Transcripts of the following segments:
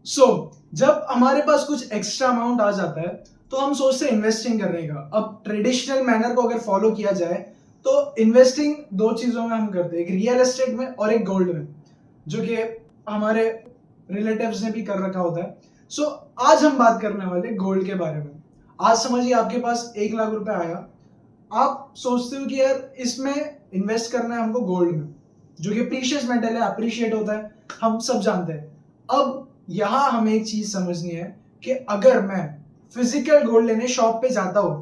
जब हमारे पास कुछ एक्स्ट्रा अमाउंट आ जाता है तो हम सोचते हैं इन्वेस्टिंग करने का। अब ट्रेडिशनल मैनर को अगर फॉलो किया जाए तो इन्वेस्टिंग दो चीजों में हम करते हैं, एक रियल एस्टेट में और एक गोल्ड में, जो कि हमारे रिलेटिव्स ने भी कर रखा होता है। आज हम बात करने वाले गोल्ड के बारे में। आज समझिए आपके पास 1 लाख रुपए आया, आप सोचते हो कि यार इसमें इन्वेस्ट करना है हमको गोल्ड में, जो कि प्रीशियस मेटल है, अप्रिशिएट होता है, हम सब जानते हैं। अब यहां हमें एक चीज समझनी है कि अगर मैं फिजिकल गोल्ड लेने शॉप पे जाता हूं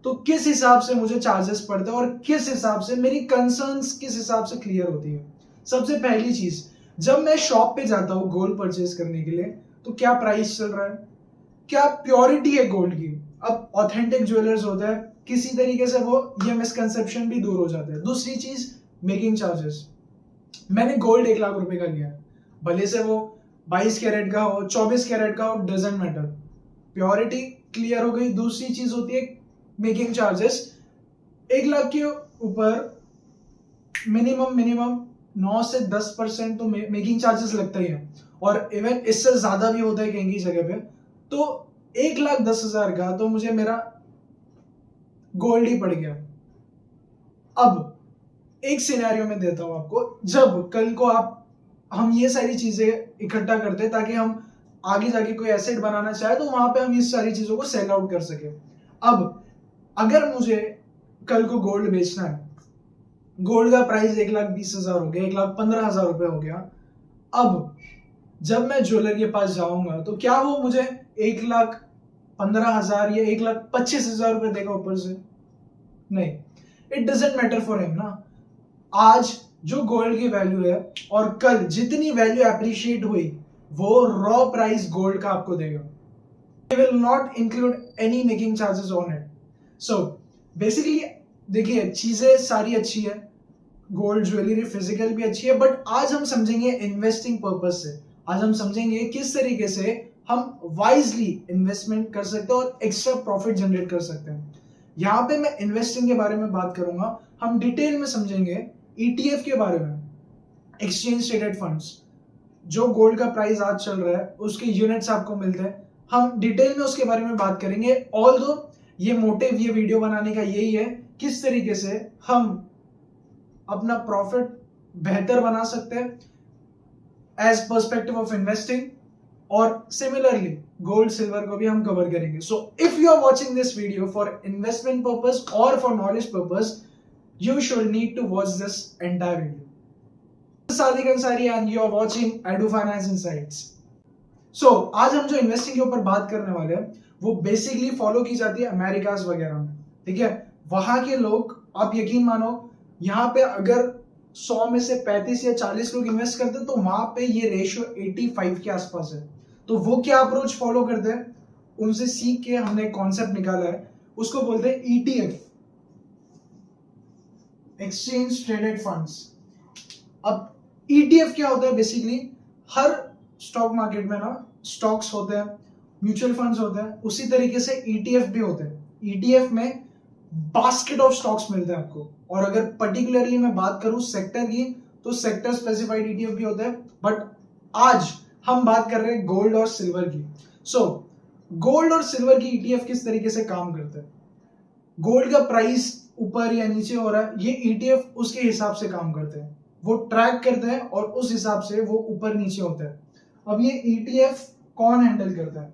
तो किस हिसाब से मुझे चार्जेस पड़ते हैं और किस हिसाब से मेरी कंसर्न्स किस हिसाब से क्लियर होती है। सबसे पहली चीज, जब मैं शॉप पे जाता हूं गोल्ड परचेज करने के लिए तो क्या प्राइस चल रहा है, क्या प्योरिटी है गोल्ड की। अब ऑथेंटिक ज्वेलर्स होते हैं, किसी तरीके से वो ये मिसकंसेप्शन भी दूर हो जाता है। दूसरी चीज, मेकिंग चार्जेस। मैंने गोल्ड 1 लाख रुपए का लिया, भले से वो 22 कैरेट का हो, 24 कैरेट का हो, डजेंट मैटर, प्योरिटी क्लियर हो गई। दूसरी चीज होती है मेकिंग चार्जेस। 1 लाख के ऊपर मिनिमम 9 से 10% तो मेकिंग चार्जेस लगता ही है, और इवन इससे ज्यादा भी होता है कहीं की जगह पे। तो 1,10,000 का तो मुझे मेरा गोल्ड ही पड़ गया। अब एक सिनेरियो में देता हूं आपको, जब कल को हम ये सारी चीजें इकट्ठा करते हैं ताकि हम आगे जाके कोई एसेट बनाना चाहे तो वहां पे हम इस सारी चीजों को सेल आउट कर सके। अब अगर मुझे कल को गोल्ड बेचना है, गोल्ड का प्राइस 1,20,000 हो गया, 1,15,000 रुपए हो गया। अब जब मैं ज्वेलर के पास जाऊंगा तो क्या वो मुझे 1,15,000 या 1,25,000 रुपए देगा ऊपर से? नहीं, it doesn't matter for him ना। आज जो गोल्ड की वैल्यू है और कल जितनी वैल्यू अप्रिशिएट हुई वो रॉ प्राइस गोल्ड का आपको देगा। They will not include any making charges on it. So basically देखिए, चीजें सारी अच्छी है, गोल्ड ज्वेलरी फिजिकल भी अच्छी है, बट आज हम समझेंगे इन्वेस्टिंग पर्पज से। आज हम समझेंगे किस तरीके से हम वाइजली इन्वेस्टमेंट कर सकते हैं और एक्स्ट्रा प्रॉफिट जनरेट कर सकते हैं। यहाँ पे मैं इन्वेस्टिंग के बारे में बात करूंगा, हम डिटेल में समझेंगे ETF के बारे में, एक्सचेंज ट्रेडेड फंड्स। जो गोल्ड का प्राइस आज चल रहा है उसके यूनिट्स आपको मिलते हैं, हम डिटेल में उसके बारे में बात करेंगे। ऑल्दो ये मोटिव ये वीडियो बनाने का यही है, किस तरीके से हम अपना प्रॉफिट बेहतर बना सकते हैं एज पर्सपेक्टिव ऑफ इन्वेस्टिंग, और सिमिलरली गोल्ड सिल्वर को भी हम कवर करेंगे। So if you are watching this video for investment purpose और for knowledge purpose, you should need to watch this entire video. This is Sadiq Ansari and you are watching Edu Finance Insights. So आज हम जो investing के ऊपर बात करने वाले हैं वो बेसिकली फॉलो की जाती है अमेरिकाज वगैरह में, ठीक है। वहां के लोग, आप यकीन मानो, यहाँ पे अगर 100 में से 35 या 40 लोग इन्वेस्ट करते हैं तो वहां पे ये रेशियो 85 के आसपास है। तो वो क्या अप्रोच फॉलो करते हैं, उनसे सीख के हमने एक कॉन्सेप्ट निकाला है, उसको बोलते हैं ETF, एक्सचेंज ट्रेडेड फंड्स। अब ETF क्या होता है? बेसिकली हर स्टॉक मार्केट में ना स्टॉक्स होते हैं, म्यूचुअल फंड्स होते हैं, उसी तरीके से ETF भी होते हैं। ETF में बास्केट ऑफ स्टॉक्स मिलते हैं आपको, और अगर पर्टिकुलरली मैं बात करूं सेक्टर की तो सेक्टर स्पेसिफाइड ETF भी होता है। बट आज हम बात कर रहे हैं गोल्ड और सिल्वर की। गोल्ड और सिल्वर की ETF किस तरीके से काम करते हैं? गोल्ड का प्राइस ऊपर या नीचे हो रहा है, ये ETF उसके हिसाब से काम करते हैं, वो ट्रैक करते हैं और उस हिसाब से वो ऊपर नीचे होता है। अब ये ETF कौन हैंडल करता है?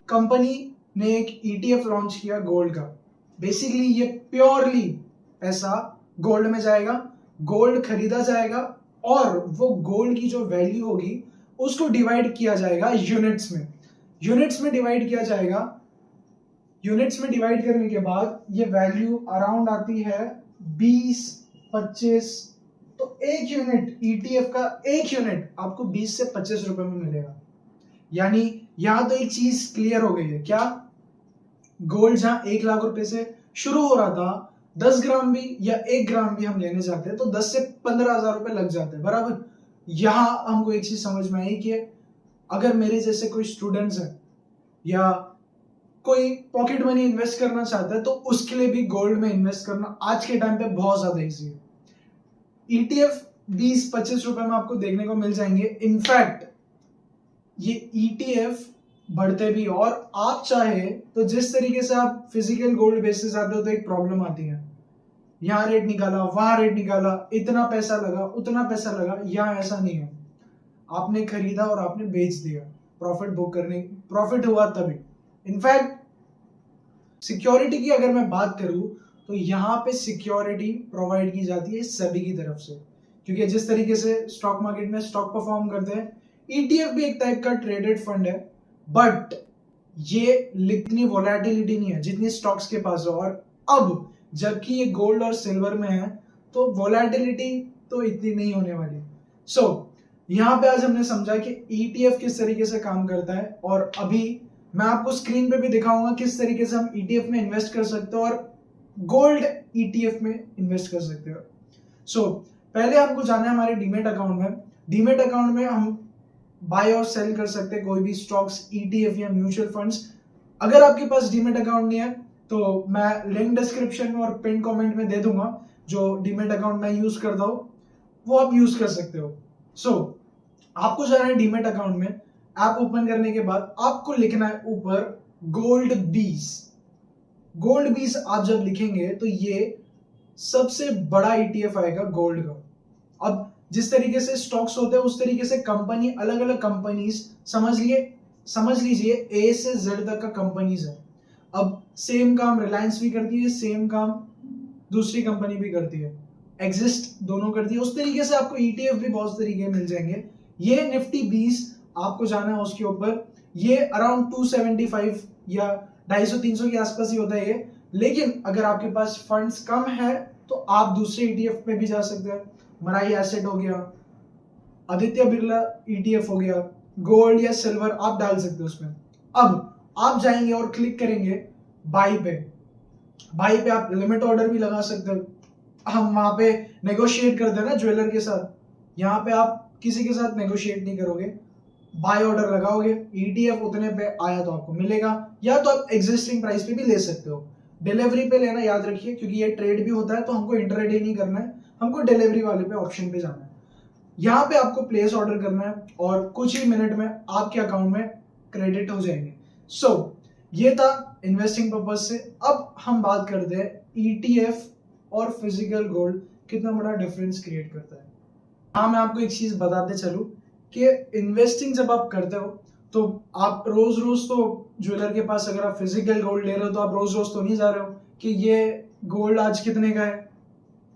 कंपनी ने एक ETF लॉन्च किया गोल्ड का। बेसिकली ये प्योरली पैसा गोल्ड में जाएगा, गोल्ड खरीदा जाएगा और वो गोल्ड की जो वैल्यू होगी उसको डिवाइड किया जाएगा यूनिट्स में। यूनिट्स में डिवाइड किया जाएगा, यूनिट्स में डिवाइड करने के बाद ये वैल्यू अराउंड आती है 20-25। तो एक यूनिट ETF का, एक यूनिट आपको 20 से 25 रुपए में मिलेगा। यानी यहां तो एक चीज क्लियर हो गई है, क्या? गोल्ड जहां 1 लाख रुपए से शुरू हो रहा था, 10 ग्राम भी या 1 ग्राम भी हम लेने जाते हैं तो 10 से 15,000 रुपए लग जाते हैं, बराबर। यहां हमको एक चीज समझ में आई कि अगर मेरे जैसे कोई स्टूडेंट्स है या कोई पॉकेट मनी इन्वेस्ट करना चाहता है तो उसके लिए भी गोल्ड में इन्वेस्ट करना आज के टाइम पे बहुत ज्यादा इजी है। ETF 20-25 रुपए में आपको देखने को मिल जाएंगे। इनफैक्ट ये ETF बढ़ते भी, और आप चाहे तो जिस तरीके से आप फिजिकल गोल्ड बेसिस आते हो तो एक प्रॉब्लम आती है, यहाँ रेट निकाला, वहां रेट निकाला, इतना पैसा लगा, उतना पैसा लगा। यहाँ ऐसा नहीं है, आपने खरीदा और आपने बेच दिया, प्रॉफिट हुआ तभी। इनफैक्ट सिक्योरिटी की अगर मैं बात करूं तो यहाँ पे सिक्योरिटी प्रोवाइड की जाती है सभी की तरफ से, क्योंकि जिस तरीके से स्टॉक मार्केट में स्टॉक परफॉर्म करते हैं, ETF भी एक टाइप का ट्रेडेड फंड है, बट ये इतनी वोलेटिलिटी नहीं है जितनी स्टॉक्स के पास है। और अब जबकि ये गोल्ड और सिल्वर में है तो वोलेटिलिटी तो इतनी नहीं होने वाली। यहाँ पे आज हमने समझा कि ETF किस तरीके से काम करता है, और अभी मैं आपको स्क्रीन पे भी दिखाऊंगा किस तरीके से हम ETF में इन्वेस्ट कर सकते हो और गोल्ड ETF में इन्वेस्ट कर सकते हो। पहले हमको जाना है हमारे डीमेट अकाउंट में। डीमेट अकाउंट में हम बाय और सेल कर सकते हैं कोई भी स्टॉक्स, ETF या म्यूचुअल फंड्स। अगर आपके पास डीमेट अकाउंट नहीं है तो मैं लिंक डिस्क्रिप्शन में और पिन कमेंट में दे दूंगा, जो डीमेट अकाउंट मैं यूज करता हूँ वो आप यूज कर सकते हो। आपको जाना है डीमेट अकाउंट में। ऐप ओपन करने के बाद आपको लिखना है ऊपर गोल्ड बीज। गोल्ड बीज आप जब लिखेंगे तो ये सबसे बड़ा ETF आएगा गोल्ड का। अब जिस तरीके से स्टॉक्स होते हैं उस तरीके से कंपनी, अलग अलग कंपनीज, समझ लीजिए A से Z तक का कंपनीज है। अब सेम काम रिलायंस भी करती है, सेम काम दूसरी कंपनी भी करती है, एग्जिस्ट दोनों करती है। उस तरीके से आपको ETF भी बहुत तरीके मिल जाएंगे। ये निफ्टी 20 आपको जाना है उसके ऊपर। ये अराउंड 275 या 250-300 के आसपास ही होता है ये। लेकिन अगर आपके पास फंड्स कम है तो आप दूसरे ETF पे भी जा सकते हैं। मराई एसेट हो गया, आदित्य बिरला ETF हो गया, गोल्ड या सिल्वर आप डाल सकते हो उसमें। अब आप जाएंगे और क्लिक करेंगे बाई पे। बाई पे आप लिमिट ऑर्डर भी लगा सकते हो। हम वहां पे नेगोशिएट करते हैं ना ज्वेलर के साथ, यहाँ पे आप किसी के साथ नेगोशिएट नहीं करोगे, बाय ऑर्डर लगाओगे, ETF उतने पे आया तो आपको मिलेगा, या तो आप एग्जिस्टिंग प्राइस पे भी ले सकते हो। डिलीवरी पे लेना याद रखिए, क्योंकि ये ट्रेड भी होता है तो हमको इंट्राडे नहीं करना है, हमको डिलीवरी वाले पे ऑप्शन पे जाना है। यहाँ पे आपको प्लेस ऑर्डर करना है और कुछ ही मिनट में आपके अकाउंट में क्रेडिट हो जाएंगे। ये था इन्वेस्टिंग पर्पज से। अब हम बात करते हैं ETF और फिजिकल गोल्ड कितना बड़ा डिफरेंस क्रिएट करता है। हाँ, मैं आपको एक चीज बताते चलूं कि इन्वेस्टिंग जब आप करते हो तो आप रोज रोज तो ज्वेलर के पास, अगर आप फिजिकल गोल्ड ले रहे हो तो आप रोज रोज तो नहीं जा रहे हो कि ये गोल्ड आज कितने का है,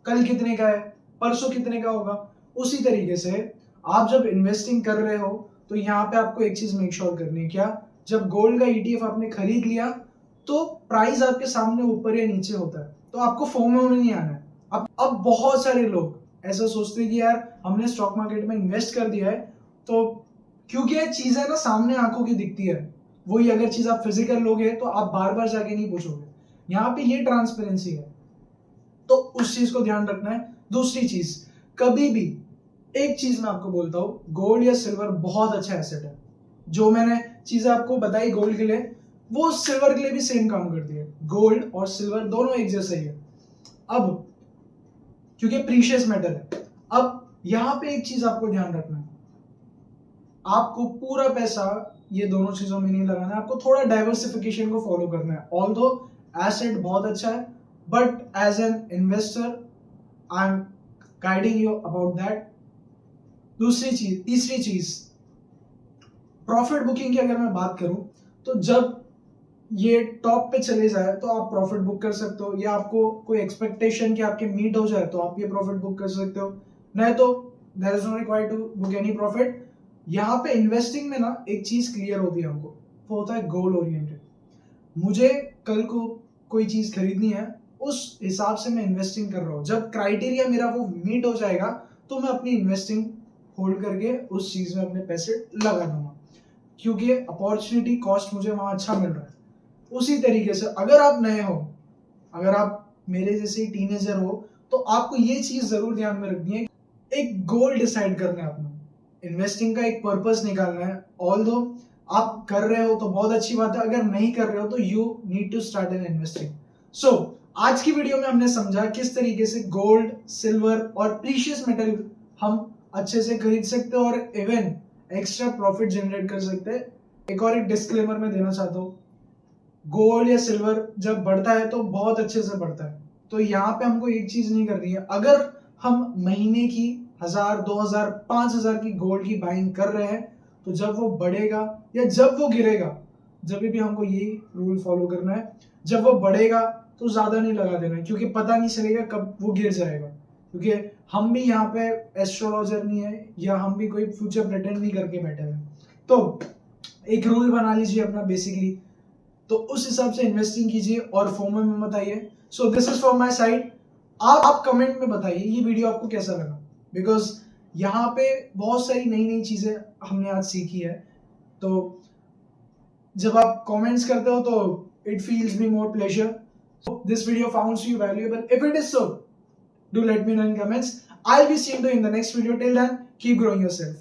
कल कितने का है, परसों कितने का होगा। उसी तरीके से आप जब इन्वेस्टिंग कर रहे हो तो यहाँ पे आपको एक चीज मेक श्योर करनी है, क्या, जब गोल्ड का ETF आपने खरीद लिया तो प्राइस आपके सामने ऊपर या नीचे होता है, तो आपको फोमो में नहीं आना है। अब बहुत सारे लोग ऐसा सोचते हैं कि यार हमने स्टॉक मार्केट में इन्वेस्ट कर दिया है, तो क्योंकि ये चीजें ना सामने आंखों की दिखती है, वही अगर चीज आप फिजिकल लोगे तो आप बार बार जाके नहीं पूछोगे। यहाँ पे ये ट्रांसपेरेंसी है, तो उस चीज को ध्यान रखना है। दूसरी चीज, कभी भी एक चीज मैं आपको बोलता हूँ, गोल्ड या सिल्वर बहुत अच्छा एसेट है। जो मैंने चीजें आपको बताई गोल्ड के लिए, वो सिल्वर के लिए भी सेम काम करती है। गोल्ड और सिल्वर दोनों एक जैसे ही है, अब क्योंकि प्रीशियस मेटल है। अब यहाँ पे एक चीज आपको ध्यान रखना है, आपको पूरा पैसा ये दोनों चीजों में नहीं लगाना है, आपको थोड़ा डाइवर्सिफिकेशन को फॉलो करना है। ऑल्दो एसेट बहुत अच्छा है, but as an investor I am guiding you about that. तीसरी चीज, प्रॉफिट बुकिंग की अगर मैं बात करूं तो जब ये टॉप पे चले जाए तो आप प्रॉफिट बुक कर सकते हो, या आपको कोई एक्सपेक्टेशन कि आपके मीट हो जाए तो आप ये प्रॉफिट बुक कर सकते हो, नहीं तो there is no required to book any profit. यहाँ पे इन्वेस्टिंग में ना एक चीज क्लियर होती है हमको, वो होता है गोल ओरिएंटेड। मुझे कल को कोई चीज खरीदनी है, उस हिसाब से मैं इन्वेस्टिंग कर रहा हूँ। जब क्राइटेरिया मेरा वो मीट हो जाएगा तो मैं अपनी इन्वेस्टिंग होल्ड करके उस चीज में अपने पैसे लगा दूंगा, क्योंकि अपॉर्चुनिटी कॉस्ट मुझे वहां अच्छा मिल रहा है। उसी तरीके से अगर आप नए हो, अगर आप मेरे जैसे टीनेजर हो, तो आपको ये चीज जरूर ध्यान में रखनी है, एक गोल डिसाइड करना है अपना, इन्वेस्टिंग का एक पर्पस निकालना है। ऑल्दो आप कर रहे हो तो बहुत अच्छी बात है, अगर नहीं कर रहे हो तो you need to start in investing. आज की वीडियो में हमने समझा किस तरीके से गोल्ड, सिल्वर और प्रीशियस मेटल हम अच्छे से खरीद सकते हैं और इवन एक्स्ट्रा प्रॉफिट जनरेट कर सकते हैं। एक डिस्क्लेमर मैं देना चाहता हूँ, गोल्ड या सिल्वर जब बढ़ता है तो बहुत अच्छे से बढ़ता है, तो यहाँ पे हमको एक चीज नहीं करनी है। अगर हम महीने की 1000, 2000, 5000 की गोल्ड की बाइंग कर रहे हैं, तो जब वो बढ़ेगा या जब वो गिरेगा, जब भी हमको ये रूल फॉलो करना है, जब वो बढ़ेगा तो ज्यादा नहीं लगा देना है, क्योंकि पता नहीं चलेगा कब वो गिर जाएगा। क्योंकि हम भी यहाँ पे एस्ट्रोलॉजर नहीं है या हम भी कोई फ्यूचर प्रिटेंड नहीं करके बैठे हुए। तो एक रूल बना लीजिए अपना बेसिकली, तो उस हिसाब से इन्वेस्टिंग कीजिए और फोमो में मत आइए। So this is from my side. आप कमेंट में बताइए ये वीडियो आपको कैसा लगा, बिकॉज यहाँ पे बहुत सारी नई नई चीजें हमने आज सीखी है। तो जब आप कमेंट्स करते हो तो it feels me more pleasure. This video founts you valuable, if it is so, do let me know in comments. I'll be seeing you in the next video. Till then, keep growing yourself.